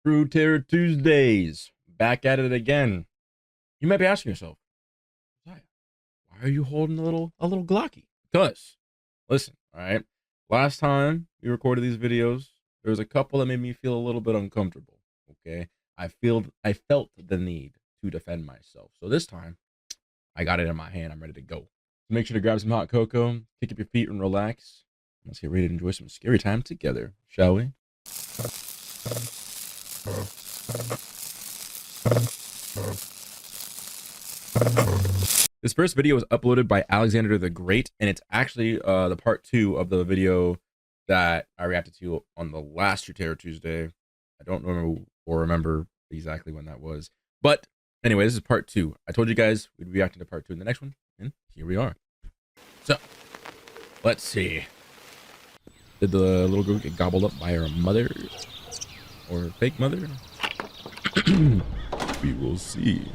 True Terror Tuesdays. Back at it again. You might be asking yourself, why are you holding a little Glocky? Because, listen, all right. Last time we recorded these videos, there was a couple that made me feel a little bit uncomfortable. Okay, I felt the need to defend myself. So this time, I got it in my hand. I'm ready to go. Make sure to grab some hot cocoa, kick up your feet, and relax. Let's get ready to enjoy some scary time together, shall we? This first video was uploaded by Alexander the Great, and it's actually the part 2 of the video that I reacted to on the last True Terror Tuesday. I don't remember exactly when that was. But anyway, this is part 2. I told you guys we'd be reacting to part 2 in the next one, and here we are. So, let's see. Did the little girl get gobbled up by her mother? Or fake mother? We will see.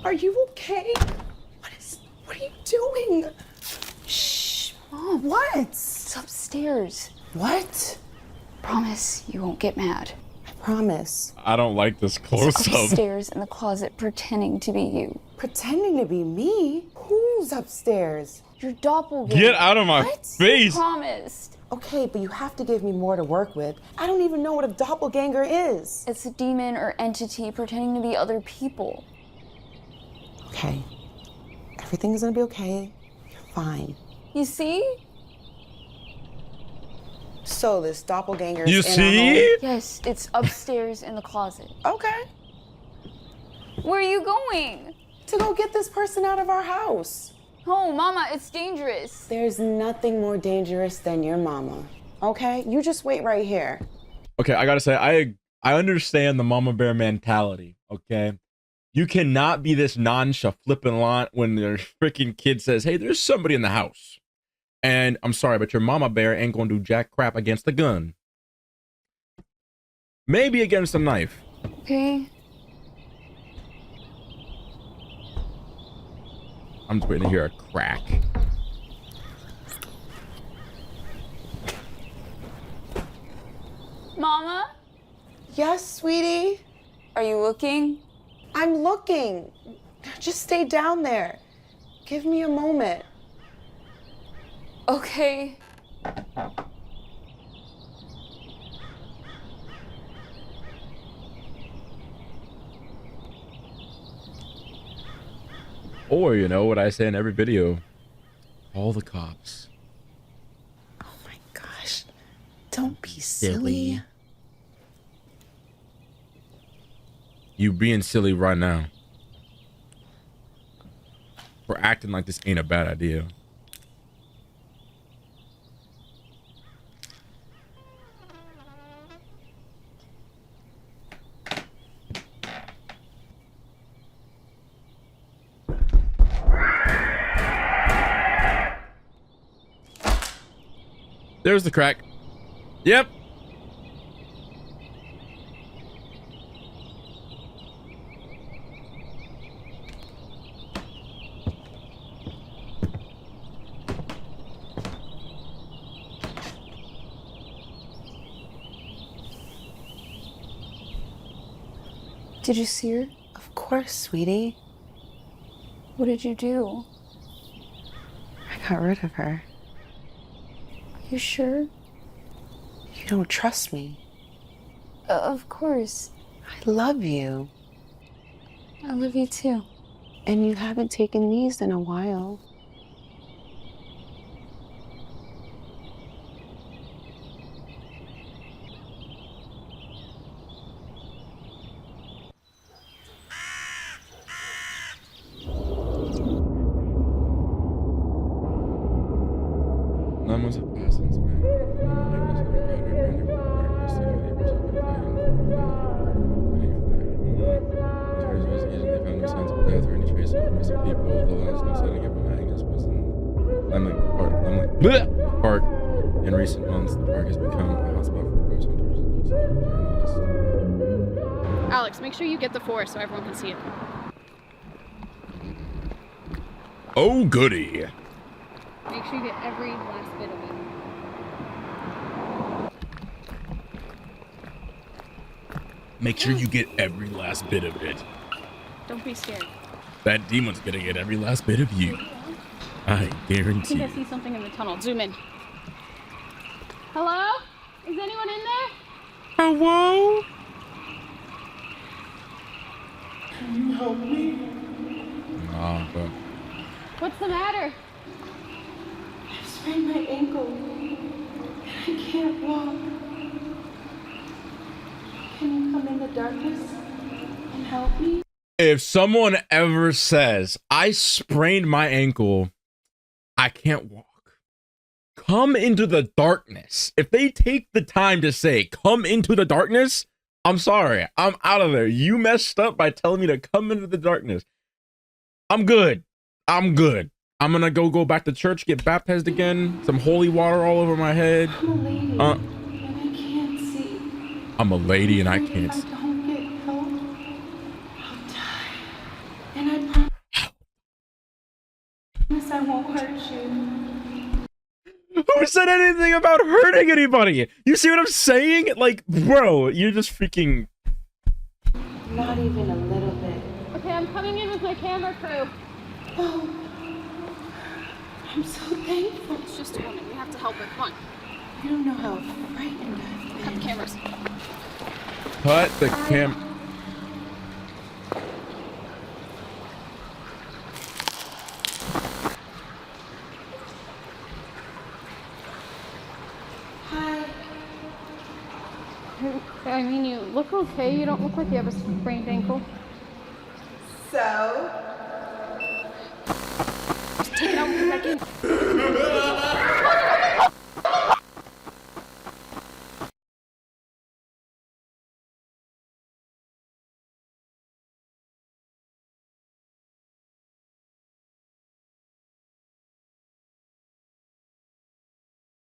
Are you okay? What are you doing? Shh, Mom. What? It's upstairs. What? Promise you won't get mad. I promise. I don't like this It's close-up. upstairs in the closet pretending to be you. Pretending to be me? Who's upstairs? Your doppelganger. Get out of my What? face! Promised. Okay, but you have to give me more to work with. I don't even know what a doppelganger is. It's a demon or entity pretending to be other people. Okay. Everything's gonna be okay. You're fine. You see? So this doppelganger You is in see? Yes, it's upstairs in the closet. our home? Okay. Where are you going? To go get this person out of our house. Oh, Mama, it's dangerous. There's nothing more dangerous than your mama. Okay? You just wait right here. Okay, I gotta say, I understand the mama bear mentality, okay? You cannot be this nonchalant when their freaking kid says, hey, there's somebody in the house. And I'm sorry, but your mama bear ain't gonna do jack crap against a gun. Maybe against a knife. Okay. I'm just waiting to hear a crack. Mama, Yes, sweetie? are you looking? I'm looking. Just stay down there. Give me a moment. Okay. Or, you know, what I say in every video, call the cops. Oh my gosh. Don't be silly. You being silly right now. We're acting like this ain't a bad idea. There's the crack. Yep. Did you see her? Of course, sweetie. What did you do? I got rid of her. You sure? You don't trust me. Of course. I love you. I love you too. And you haven't taken these in a while. None was a pass since May. Agnes and her daughter granted her custody of the second As far as investigation, they found no signs of death or any traces of missing people. The last known sighting of Agnes was in Limelight Park. In recent months, the park has become a hotspot for ghost hunters and YouTube journalists. Alex, make sure you get the forest so everyone can see it. Oh, goody. Make sure you get every last bit of it. Make sure you get every last bit of it. Don't be scared. That demon's gonna get every last bit of you. I I guarantee. think I see something in the tunnel. Zoom in. Hello? Is anyone in there? Hello? Can you help me? Nah, but What's the matter? I sprained my ankle. I can't walk. Can you come in the darkness and help me? if someone ever says, I sprained my ankle, I can't walk, come into the darkness. If they take the time to say, come into the darkness, I'm sorry. I'm out of there. You messed up by telling me to come into the darkness. I'm good. I'm good. I'm gonna go back to church, get baptized again, some holy water all over my head. I'm a lady and I can't see. I'm a lady and I If can't I see. don't get help, I'll die. And I promise I won't hurt you. Who said anything about hurting anybody? You see what I'm saying? Like, bro, you're just freaking... Not even a little bit. Okay, I'm coming in with my camera crew. Oh, I'm so thankful. It's just a woman. We have to help her. Come on. You don't know how frightened I've Cut the been. cameras. Cut the cam... Hi. I mean, you look okay. You don't look like you have a sprained ankle. So? Just take it out and put it back in.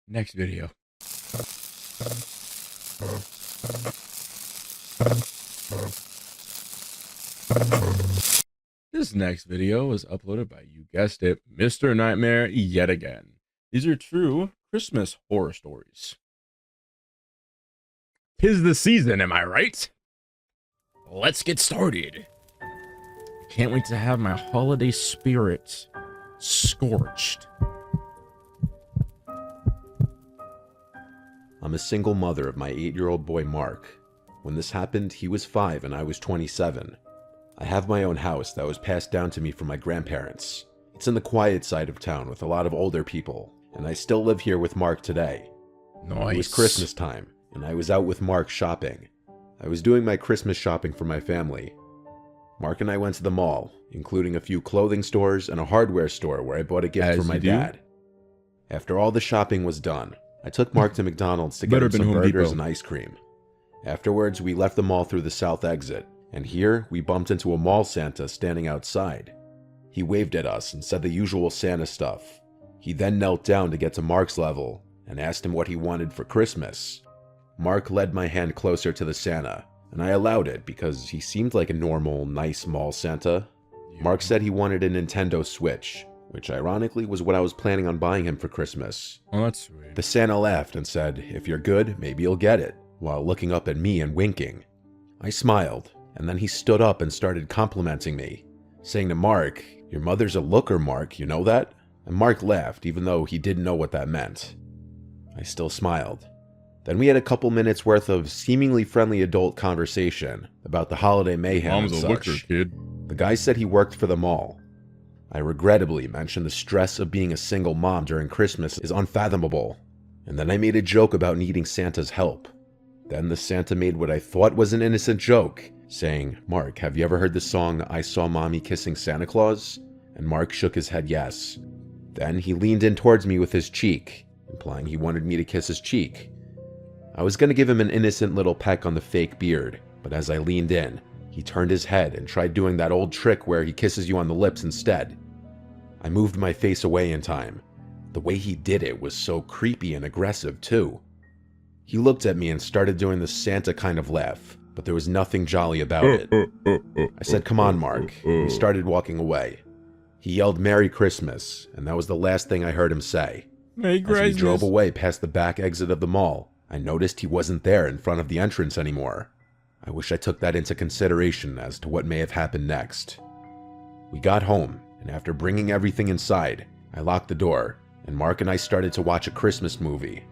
Next video. This next video was uploaded by, you guessed it, Mr. Nightmare yet again. These are true Christmas horror stories. 'Tis the season, am I right? Let's get started. Can't wait to have my holiday spirit scorched. I'm a single mother of my 8-year-old boy Mark. When this happened, he was 5 and I was 27. I have my own house that was passed down to me from my grandparents. It's in the quiet side of town with a lot of older people, and I still live here with Mark today. Nice. It was Christmas time, and I was out with Mark shopping. I was doing my Christmas shopping for my family. Mark and I went to the mall, including a few clothing stores and a hardware store where I bought a gift As for my you do. dad. After all the shopping was done, I took Mark to McDonald's to get Better him been some Home burgers Depot. and ice cream. Afterwards, we left the mall through the south exit, and here we bumped into a mall Santa standing outside. He waved at us and said the usual Santa stuff. He then knelt down to get to Mark's level and asked him what he wanted for Christmas. Mark led my hand closer to the Santa, and I allowed it because he seemed like a normal, nice mall Santa. Mark said he wanted a Nintendo Switch, which ironically was what I was planning on buying him for Christmas. Oh, that's sweet. The Santa laughed and said, "If you're good, maybe you'll get it," while looking up at me and winking. I smiled, and then he stood up and started complimenting me, saying to Mark, "Your mother's a looker, Mark, you know that?" And Mark laughed, even though he didn't know what that meant. I still smiled. Then we had a couple minutes worth of seemingly friendly adult conversation about the holiday mayhem Mom's and a looker, such. kid. The guy said he worked for the mall. I regrettably mentioned the stress of being a single mom during Christmas is unfathomable, and then I made a joke about needing Santa's help. Then the Santa made what I thought was an innocent joke, saying, "Mark, have you ever heard the song I Saw Mommy Kissing Santa Claus?" And Mark shook his head yes. Then he leaned in towards me with his cheek, implying he wanted me to kiss his cheek. I was going to give him an innocent little peck on the fake beard, but as I leaned in, he turned his head and tried doing that old trick where he kisses you on the lips instead. I moved my face away in time. The way he did it was so creepy and aggressive too. He looked at me and started doing the Santa kind of laugh, but there was nothing jolly about it. I said, "Come on, Mark." He started walking away. He yelled Merry Christmas, and that was the last thing I heard him say. Merry As we Christmas. drove away past the back exit of the mall, I noticed he wasn't there in front of the entrance anymore. I wish I took that into consideration as to what may have happened next. We got home, and after bringing everything inside, I locked the door, and Mark and I started to watch a Christmas movie.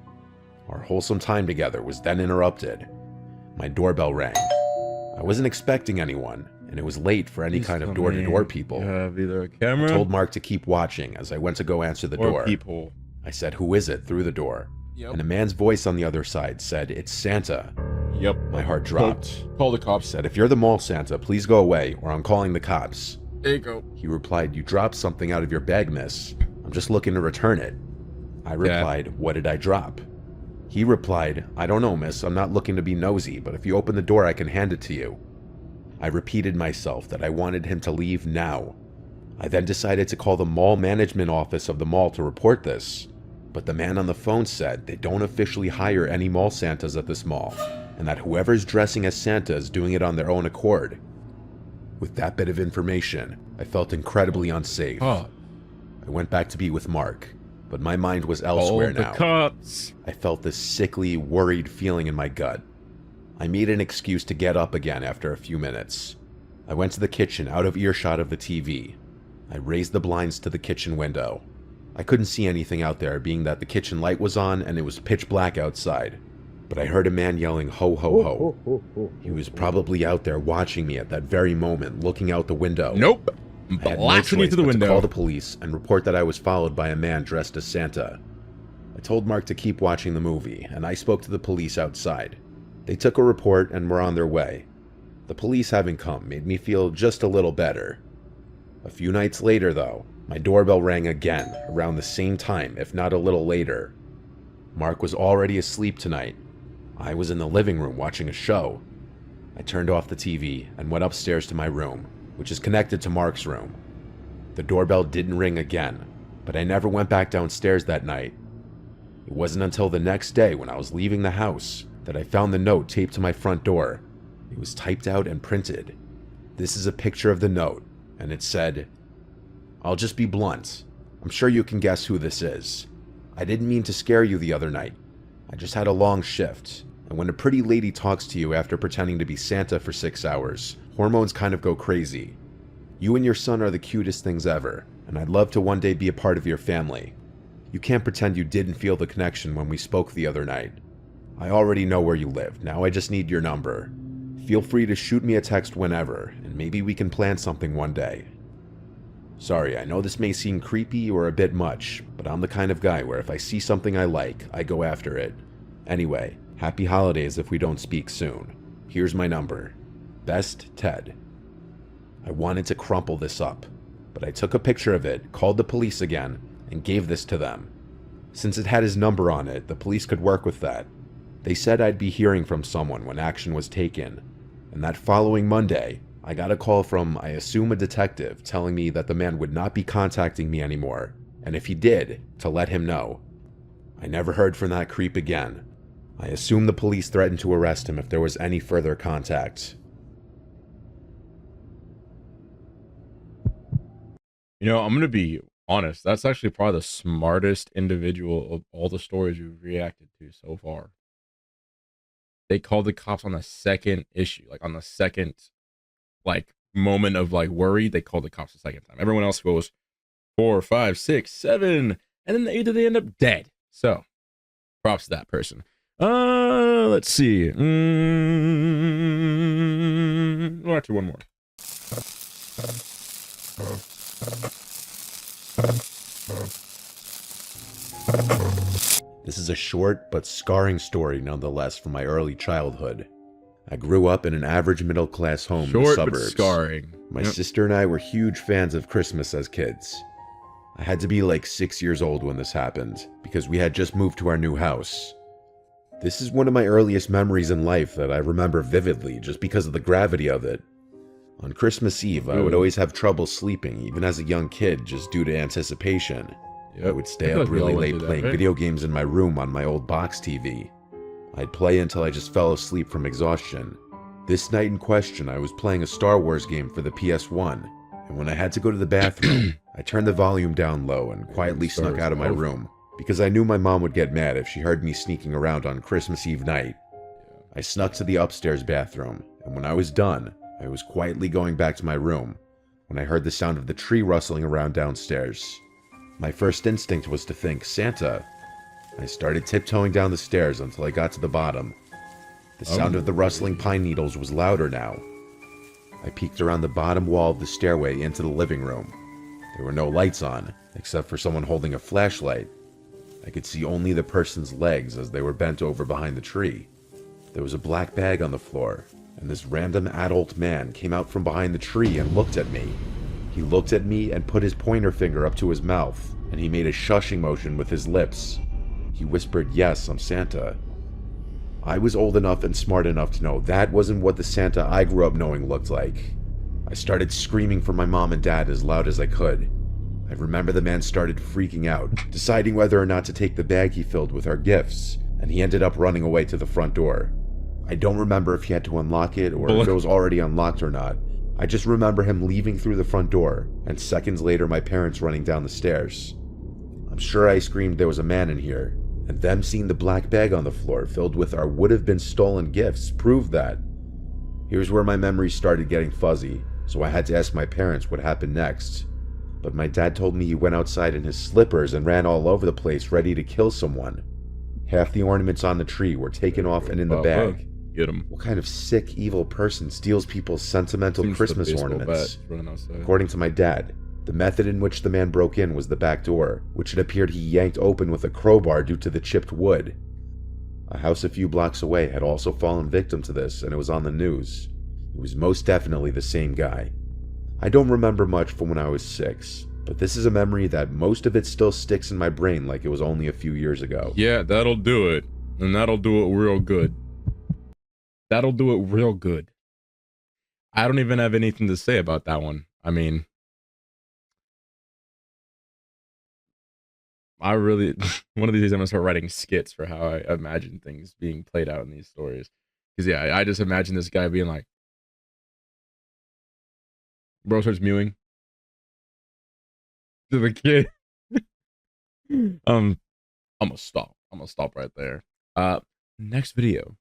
Our wholesome time together was then interrupted. My doorbell rang. I wasn't expecting anyone, and it was late for any kind of door-to-door people. You have either a camera I told Mark to keep watching as I went to go answer the or door. people. I said, "Who is it?" through the door. Yep. And a man's voice on the other side said, "It's Santa." Yep. My heart dropped. Call the cops. Said, "If you're the mall Santa, please go away or I'm calling the cops." There you go. He replied, "You dropped something out of your bag, miss. I'm just looking to return it." I replied, "What did I drop?" He replied, "I don't know, miss. I'm not looking to be nosy, but if you open the door, I can hand it to you." I repeated myself that I wanted him to leave now. I then decided to call the mall management office of the mall to report this, but the man on the phone said they don't officially hire any mall Santas at this mall, and that whoever's dressing as Santa is doing it on their own accord. With that bit of information, I felt incredibly unsafe. Oh. I went back to be with Mark, but my mind was elsewhere Call now. the cops. I felt this sickly, worried feeling in my gut. I made an excuse to get up again after a few minutes. I went to the kitchen out of earshot of the TV. I raised the blinds to the kitchen window. I couldn't see anything out there, being that the kitchen light was on and it was pitch black outside. But I heard a man yelling, "Ho, ho, ho." He was probably out there watching me at that very moment, looking out the window. Nope. I'm I had no blasting you choice to the but window. to call the police and report that I was followed by a man dressed as Santa. I told Mark to keep watching the movie, and I spoke to the police outside. They took a report and were on their way. The police having come made me feel just a little better. A few nights later, though, my doorbell rang again, around the same time, if not a little later. Mark was already asleep tonight. I was in the living room watching a show. I turned off the TV and went upstairs to my room, which is connected to Mark's room. The doorbell didn't ring again, but I never went back downstairs that night. It wasn't until the next day when I was leaving the house that I found the note taped to my front door. It was typed out and printed. This is a picture of the note, and it said, "I'll just be blunt. I'm sure you can guess who this is. I didn't mean to scare you the other night. I just had a long shift, and when a pretty lady talks to you after pretending to be Santa for 6 hours, hormones kind of go crazy. You and your son are the cutest things ever, and I'd love to one day be a part of your family. You can't pretend you didn't feel the connection when we spoke the other night. I already know where you live, now I just need your number. Feel free to shoot me a text whenever, and maybe we can plan something one day. Sorry, I know this may seem creepy or a bit much, but I'm the kind of guy where if I see something I like, I go after it. Anyway, happy holidays if we don't speak soon. Here's my number. Best, Ted." I wanted to crumple this up, but I took a picture of it, called the police again, and gave this to them. Since it had his number on it, the police could work with that. They said I'd be hearing from someone when action was taken, and that following Monday, I got a call from, I assume, a detective telling me that the man would not be contacting me anymore, and if he did, to let him know. I never heard from that creep again. I assume the police threatened to arrest him if there was any further contact. You know, I'm going to be honest. That's actually probably the smartest individual of all the stories we've reacted to so far. They called the cops on the second issue, like on the second, like moment of like worry. They called the cops the second time. Everyone else goes 4, 5, 6, 7, and then they end up dead. So, props to that person. Let's see. Well, actually, one more. This is a short but scarring story nonetheless from my early childhood. I grew up in an average middle-class home in the Short but suburbs. scarring. My Yep. sister and I were huge fans of Christmas as kids. I had to be like 6 years old when this happened, because we had just moved to our new house. This is one of my earliest memories in life that I remember vividly just because of the gravity of it. On Christmas Eve, I would always have trouble sleeping, even as a young kid, just due to anticipation. I would stay feel up like we all really went late through that, playing right? video games in my room on my old box TV. I'd play until I just fell asleep from exhaustion. This night in question, I was playing a Star Wars game for the PS1, and when I had to go to the bathroom, I turned the volume down low and quietly snuck out of my room because I knew my mom would get mad if she heard me sneaking around on Christmas Eve night. I snuck to the upstairs bathroom, and when I was done, I was quietly going back to my room when I heard the sound of the tree rustling around downstairs. My first instinct was to think, Santa. I started tiptoeing down the stairs until I got to the bottom. The sound of the rustling pine needles was louder now. I peeked around the bottom wall of the stairway into the living room. There were no lights on, except for someone holding a flashlight. I could see only the person's legs as they were bent over behind the tree. There was a black bag on the floor, and this random adult man came out from behind the tree and looked at me. He looked at me and put his pointer finger up to his mouth, and he made a shushing motion with his lips. He whispered, "Yes, I'm Santa." I was old enough and smart enough to know that wasn't what the Santa I grew up knowing looked like. I started screaming for my mom and dad as loud as I could. I remember the man started freaking out, deciding whether or not to take the bag he filled with our gifts, and he ended up running away to the front door. I don't remember if he had to unlock it or if it was already unlocked or not. I just remember him leaving through the front door, and seconds later my parents running down the stairs. I'm sure I screamed there was a man in here, and them seeing the black bag on the floor filled with our would-have-been stolen gifts proved that. Here's where my memories started getting fuzzy, so I had to ask my parents what happened next. But my dad told me he went outside in his slippers and ran all over the place ready to kill someone. Half the ornaments on the tree were taken off and in the bag. Get him. What kind of sick, evil person steals people's sentimental Christmas ornaments? According to my dad, the method in which the man broke in was the back door, which it appeared he yanked open with a crowbar due to the chipped wood. A house a few blocks away had also fallen victim to this, and it was on the news. It was most definitely the same guy. I don't remember much from when I was 6, but this is a memory that most of it still sticks in my brain like it was only a few years ago. Yeah, that'll do it. And that'll do it real good. That'll do it real good. I don't even have anything to say about that one. I mean, I really, one of these days I'm gonna start writing skits for how I imagine things being played out in these stories. Because yeah, I just imagine this guy being like, bro starts mewing to the kid. I'm gonna stop. I'm gonna stop right there. Next video.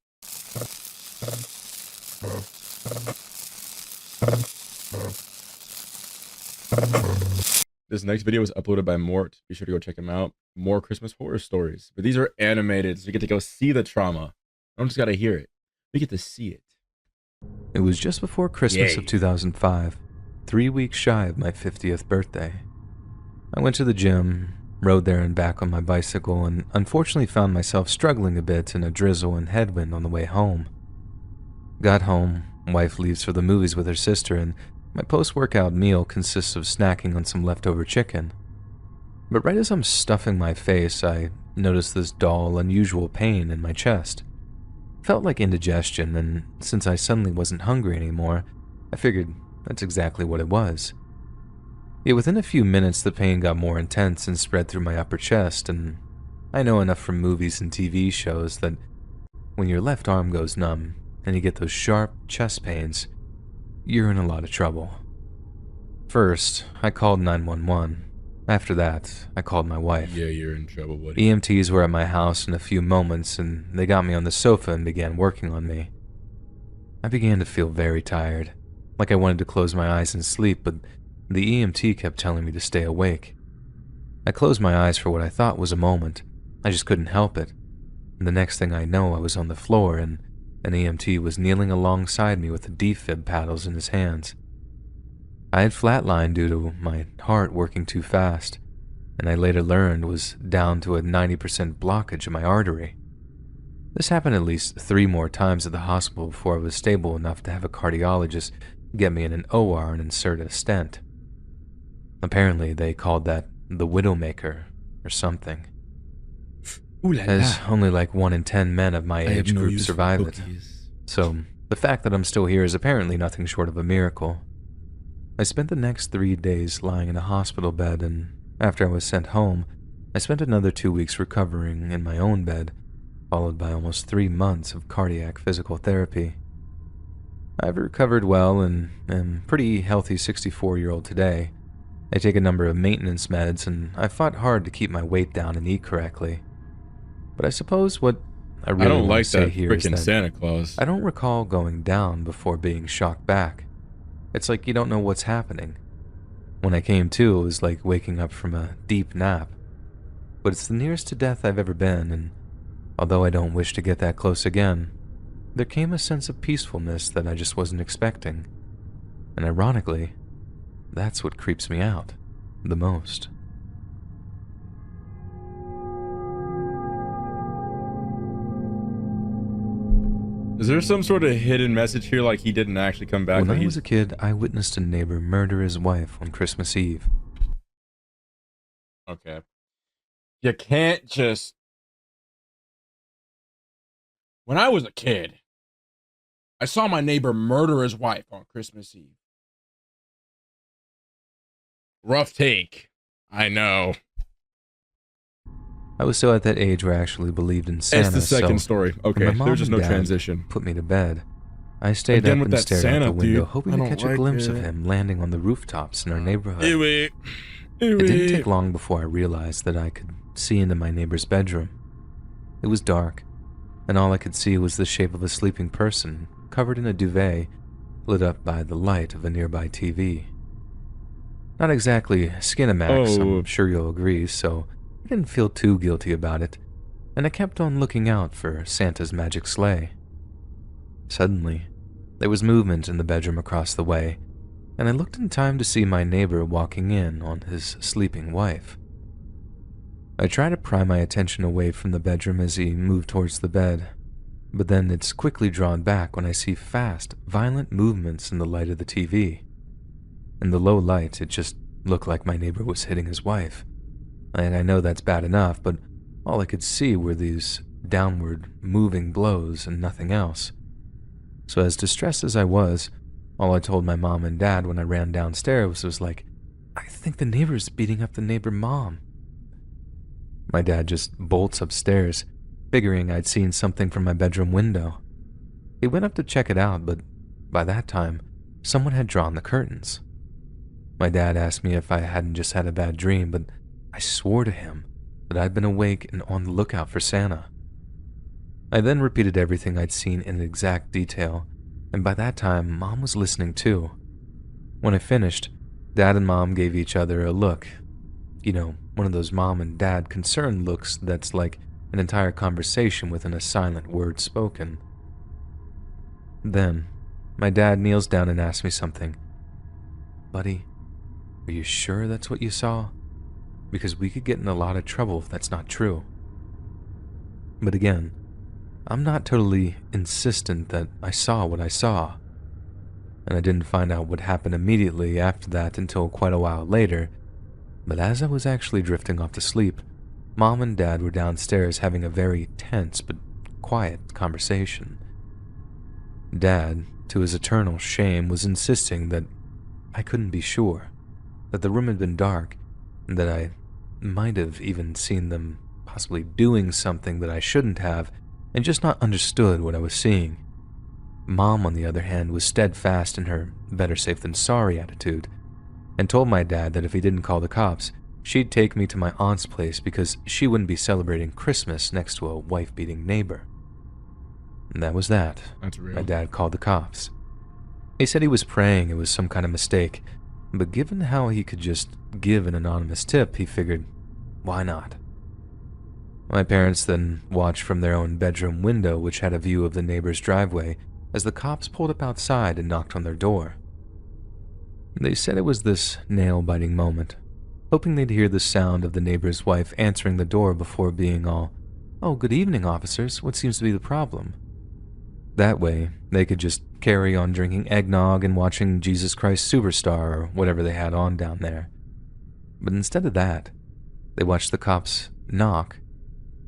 This next video was uploaded by Mort. Be sure to go check him out. More Christmas horror stories. But these are animated, so you get to go see the trauma. I don't just gotta hear it. We get to see it. It was just before Christmas of 2005, 3 weeks shy of my 50th birthday. I went to the gym, rode there and back on my bicycle, and unfortunately found myself struggling a bit in a drizzle and headwind on the way home. Got home, wife leaves for the movies with her sister, and my post-workout meal consists of snacking on some leftover chicken. But right as I'm stuffing my face, I noticed this dull, unusual pain in my chest. Felt like indigestion, and since I suddenly wasn't hungry anymore, I figured that's exactly what it was. Yet within a few minutes, the pain got more intense and spread through my upper chest, and I know enough from movies and TV shows that when your left arm goes numb and you get those sharp chest pains, you're in a lot of trouble. First, I called 911. After that, I called my wife. Yeah, you're in trouble, buddy. EMTs were at my house in a few moments, and they got me on the sofa and began working on me. I began to feel very tired, like I wanted to close my eyes and sleep, but the EMT kept telling me to stay awake. I closed my eyes for what I thought was a moment. I just couldn't help it. And the next thing I know, I was on the floor, and an EMT was kneeling alongside me with the defib paddles in his hands. I had flatlined due to my heart working too fast, and I later learned was down to a 90% blockage of my artery. This happened at least 3 more times at the hospital before I was stable enough to have a cardiologist get me in an OR and insert a stent. Apparently, they called that the Widowmaker or something. As only like 1 in 10 men of my age group survive it. So, the fact that I'm still here is apparently nothing short of a miracle. I spent the next 3 days lying in a hospital bed, and after I was sent home, I spent another 2 weeks recovering in my own bed, followed by almost 3 months of cardiac physical therapy. I've recovered well and am a pretty healthy 64-year-old today, I take a number of maintenance meds, and I fought hard to keep my weight down and eat correctly. But I suppose what I I really don't want like to say that here is freaking that Santa Claus. I don't recall going down before being shocked back. It's like you don't know what's happening. When I came to, it was like waking up from a deep nap. But it's the nearest to death I've ever been, and although I don't wish to get that close again, there came a sense of peacefulness that I just wasn't expecting. And ironically, that's what creeps me out the most. Is there some sort of hidden message here, like he didn't actually come back? When I was a kid, I witnessed a neighbor murder his wife on Christmas Eve. Okay. You can't just... When I was a kid, I saw my neighbor murder his wife on Christmas Eve. Rough take. I know. I was still at that age where I actually believed in Santa. It's the second so story. when Okay, my mom there's just and no Dad transition. put me to bed, I stayed Again up with and that stared Santa, out the window, dude. hoping I to don't catch a like glimpse of it. him landing on the rooftops in our neighborhood. It It didn't take long before I realized that I could see into my neighbor's bedroom. It was dark, and all I could see was the shape of a sleeping person, covered in a duvet, lit up by the light of a nearby TV. Not exactly Skinamax, Oh. I'm sure you'll agree, so I didn't feel too guilty about it, and I kept on looking out for Santa's magic sleigh. Suddenly, there was movement in the bedroom across the way, and I looked in time to see my neighbor walking in on his sleeping wife. I tried to pry my attention away from the bedroom as he moved towards the bed, but then it's quickly drawn back when I see fast, violent movements in the light of the TV. In the low light, it just looked like my neighbor was hitting his wife. And I know that's bad enough, but all I could see were these downward moving blows and nothing else. So as distressed as I was, all I told my mom and dad when I ran downstairs was like, I think the neighbor's beating up the neighbor mom. My dad just bolts upstairs, figuring I'd seen something from my bedroom window. He went up to check it out, but by that time, someone had drawn the curtains. My dad asked me if I hadn't just had a bad dream, but I swore to him that I'd been awake and on the lookout for Santa. I then repeated everything I'd seen in exact detail, and by that time, Mom was listening too. When I finished, Dad and Mom gave each other a look. You know, one of those mom and dad concerned looks that's like an entire conversation within a silent word spoken. Then, my dad kneels down and asks me something. Buddy, are you sure that's what you saw? Because we could get in a lot of trouble if that's not true. But again, I'm not totally insistent that I saw what I saw. And I didn't find out what happened immediately after that until quite a while later, but as I was actually drifting off to sleep, Mom and Dad were downstairs having a very tense but quiet conversation. Dad, to his eternal shame, was insisting that I couldn't be sure, that the room had been dark, and that I might have even seen them possibly doing something that I shouldn't have, and just not understood what I was seeing. Mom, on the other hand, was steadfast in her better safe than sorry attitude, and told my dad that if he didn't call the cops, she'd take me to my aunt's place because she wouldn't be celebrating Christmas next to a wife-beating neighbor. And that was that. That's real. My dad called the cops. He said he was praying it was some kind of mistake, but given how he could just give an anonymous tip, he figured, why not? My parents then watched from their own bedroom window, which had a view of the neighbor's driveway, as the cops pulled up outside and knocked on their door. They said it was this nail-biting moment, hoping they'd hear the sound of the neighbor's wife answering the door before being all, "Oh, good evening, officers. What seems to be the problem?" That way, they could just carry on drinking eggnog and watching Jesus Christ Superstar or whatever they had on down there. But instead of that, they watched the cops knock,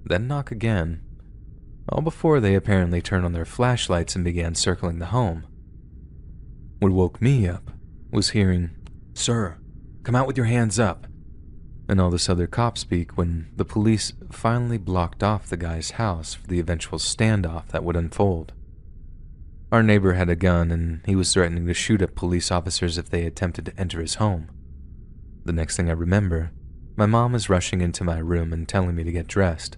then knock again, all before they apparently turned on their flashlights and began circling the home. What woke me up was hearing, "Sir, come out with your hands up," and all this other cop speak when the police finally blocked off the guy's house for the eventual standoff that would unfold. Our neighbor had a gun and he was threatening to shoot at police officers if they attempted to enter his home. The next thing I remember, my mom is rushing into my room and telling me to get dressed.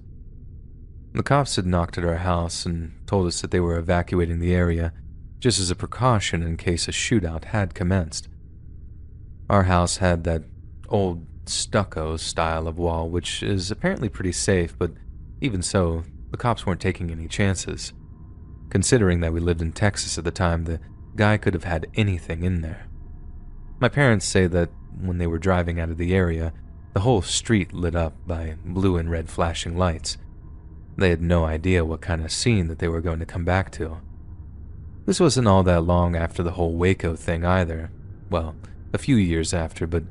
The cops had knocked at our house and told us that they were evacuating the area just as a precaution in case a shootout had commenced. Our house had that old stucco style of wall, which is apparently pretty safe, but even so, the cops weren't taking any chances. Considering that we lived in Texas at the time, the guy could have had anything in there. My parents say that when they were driving out of the area, the whole street lit up by blue and red flashing lights. They had no idea what kind of scene that they were going to come back to. This wasn't all that long after the whole Waco thing either. Well, a few years after, but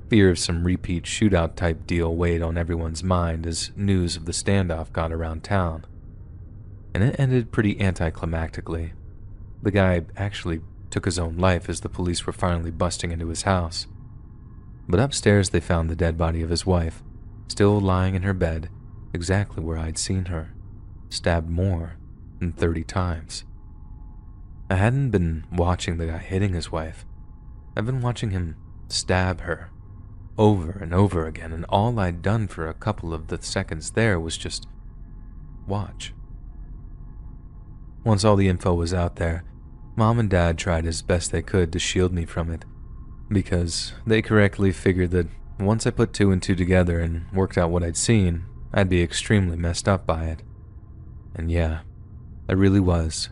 fear of some repeat shootout type deal weighed on everyone's mind as news of the standoff got around town. And it ended pretty anticlimactically. The guy actually took his own life as the police were finally busting into his house. But upstairs they found the dead body of his wife, still lying in her bed, exactly where I'd seen her, stabbed more than 30 times. I hadn't been watching the guy hitting his wife. I've been watching him stab her, over and over again, and all I'd done for a couple of the seconds there was just watch. Once all the info was out there, Mom and Dad tried as best they could to shield me from it, because they correctly figured that once I put two and two together and worked out what I'd seen, I'd be extremely messed up by it. And yeah, I really was.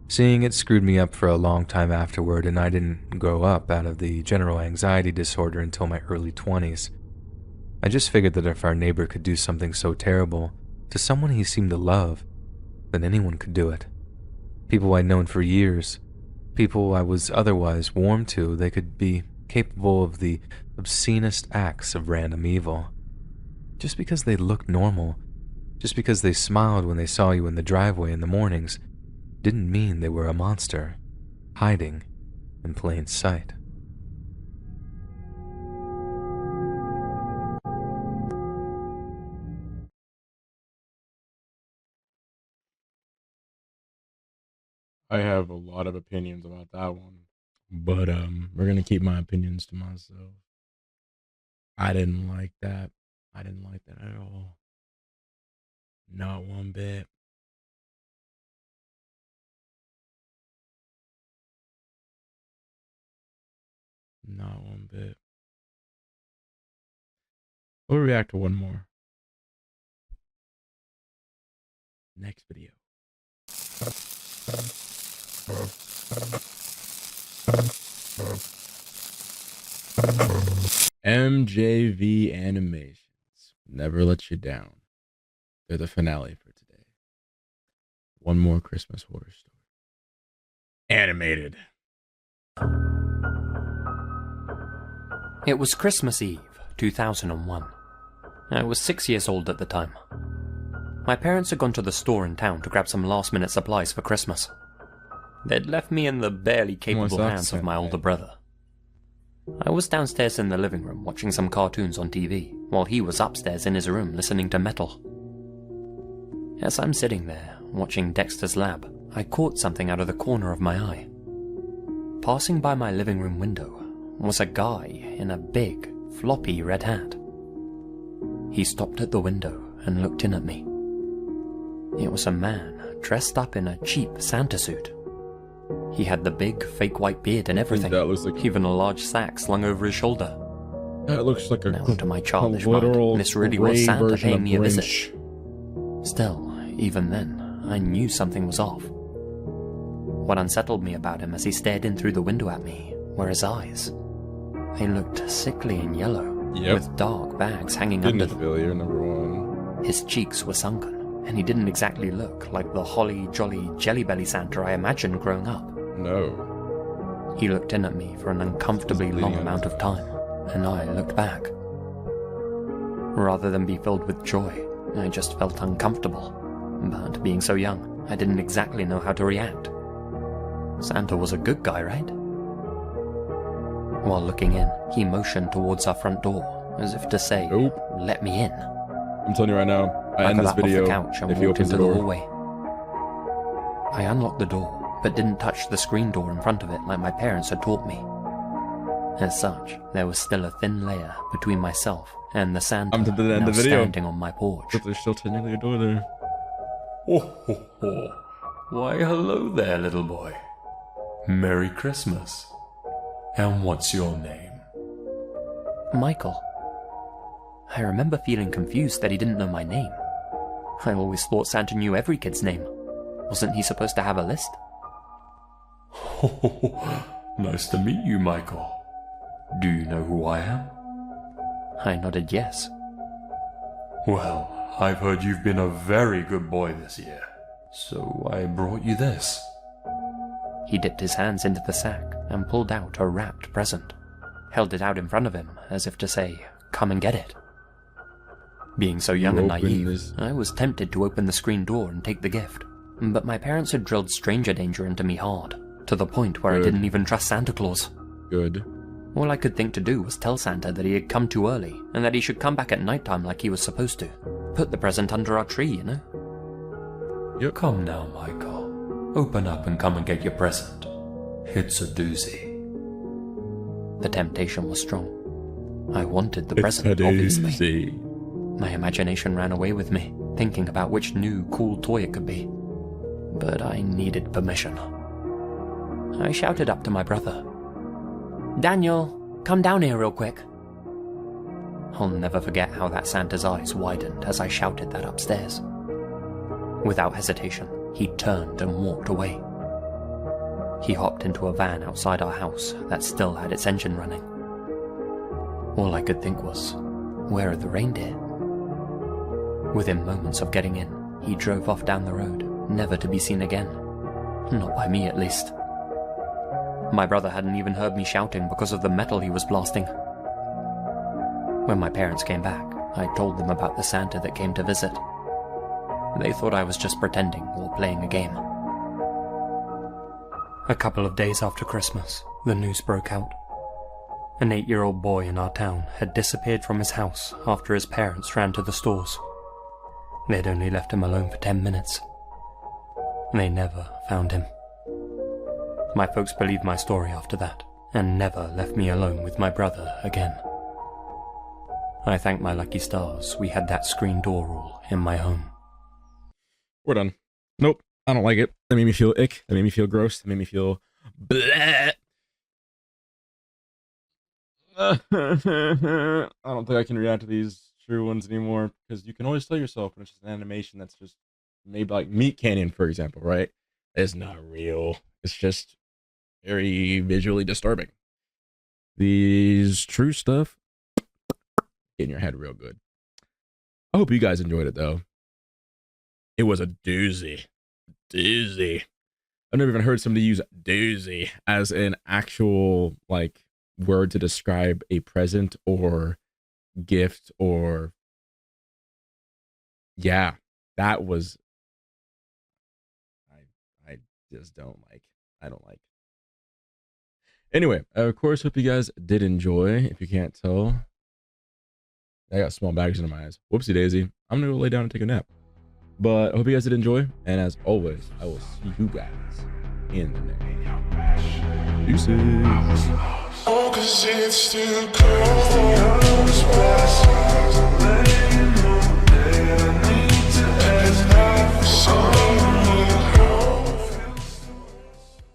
Seeing it screwed me up for a long time afterward, and I didn't grow up out of the general anxiety disorder until my early 20s. I just figured that if our neighbor could do something so terrible to someone he seemed to love, then anyone could do it. People I'd known for years, people I was otherwise warm to, they could be capable of the obscenest acts of random evil. Just because they looked normal, just because they smiled when they saw you in the driveway in the mornings, didn't mean they were a monster, hiding in plain sight. I have a lot of opinions about that one, but we're gonna keep my opinions to myself. I didn't like that. I didn't like that at all. Not one bit. Not one bit. We'll react to one more. Next video. MJV Animations. Never let you down. They're the finale for today. One more Christmas horror story. Animated. It was Christmas Eve, 2001. I was 6 years old at the time. My parents had gone to the store in town to grab some last-minute supplies for Christmas. They'd left me in the barely capable hands of my older brother. I was downstairs in the living room watching some cartoons on TV, while he was upstairs in his room listening to metal. As I'm sitting there, watching Dexter's Lab, I caught something out of the corner of my eye. Passing by my living room window was a guy in a big, floppy red hat. He stopped at the window and looked in at me. It was a man dressed up in a cheap Santa suit. He had the big, fake white beard and everything, That looks like even a large sack slung over his shoulder. that looks like a Now, to my childish literal mind, this really gray was Santa version paying of me a visit. Grinch. Still, even then, I knew something was off. What unsettled me about him as he stared in through the window at me were his eyes. They looked sickly and yellow, with dark bags hanging under them. Failure number one. His cheeks were sunken, and he didn't exactly look like the holly jolly jelly belly Santa I imagined growing up. No. He looked in at me for an uncomfortably long amount of time, and I looked back. Rather than be filled with joy, I just felt uncomfortable. But being so young, I didn't exactly know how to react. Santa was a good guy, right? While looking in, he motioned towards our front door, as if to say, Nope. "Let me in." I'm telling you right now, I end got this up off video the couch and if he walked opens into the the door. hallway. I unlocked the door, but didn't touch the screen door in front of it like my parents had taught me. As such, there was still a thin layer between myself and the Santa I'm to the end now of the video. standing on my porch. But there's still technically a door there. Oh, ho, ho. Why, hello there, little boy. Merry Christmas. And what's your name? Michael. I remember feeling confused that he didn't know my name. I always thought Santa knew every kid's name. Wasn't he supposed to have a list? Oh, nice to meet you, Michael. Do you know who I am? I nodded yes. Well, I've heard you've been a very good boy this year, so I brought you this. He dipped his hands into the sack and pulled out a wrapped present, held it out in front of him as if to say, "Come and get it." Being so young and naive, I was tempted to open the screen door and take the gift, but my parents had drilled stranger danger into me hard, to the point where I didn't even trust Santa Claus. Good. All I could think to do was tell Santa that he had come too early, and that he should come back at nighttime like he was supposed to. Put the present under our tree, you know? Yep. Come now, Michael. Open up and come and get your present. It's a doozy. The temptation was strong. I wanted the present, obviously. My imagination ran away with me, thinking about which new, cool toy it could be. But I needed permission. I shouted up to my brother, "Daniel, come down here real quick." I'll never forget how that Santa's eyes widened as I shouted that upstairs. Without hesitation, he turned and walked away. He hopped into a van outside our house that still had its engine running. All I could think was, where are the reindeer? Within moments of getting in, he drove off down the road, never to be seen again. Not by me, at least. My brother hadn't even heard me shouting because of the metal he was blasting. When my parents came back, I told them about the Santa that came to visit. They thought I was just pretending or playing a game. A couple of days after Christmas, the news broke out. An 8-year-old boy in our town had disappeared from his house after his parents ran to the stores. They'd only left him alone for 10 minutes. They never found him. My folks believed my story after that, and never left me alone with my brother again. I thank my lucky stars we had that screen door rule in my home. We're done. Nope. I don't like it. That made me feel ick. That made me feel gross. That made me feel bleh. I don't think I can react to these true ones anymore, because you can always tell yourself when it's just an animation that's just made like Meat Canyon, for example, right? It's not real. It's just very visually disturbing. These true stuff get in your head real good. I hope you guys enjoyed it though. It was a doozy. Doozy. I've never even heard somebody use doozy as an actual like word to describe a present or gift or yeah, that was I just don't like. I don't like. Anyway, I of course hope you guys did enjoy. If you can't tell, I got small bags under my eyes. Whoopsie daisy. I'm gonna go lay down and take a nap. But I hope you guys did enjoy, and as always, I will see you guys in the next. Deuces. Oh, 'cause it's still cold.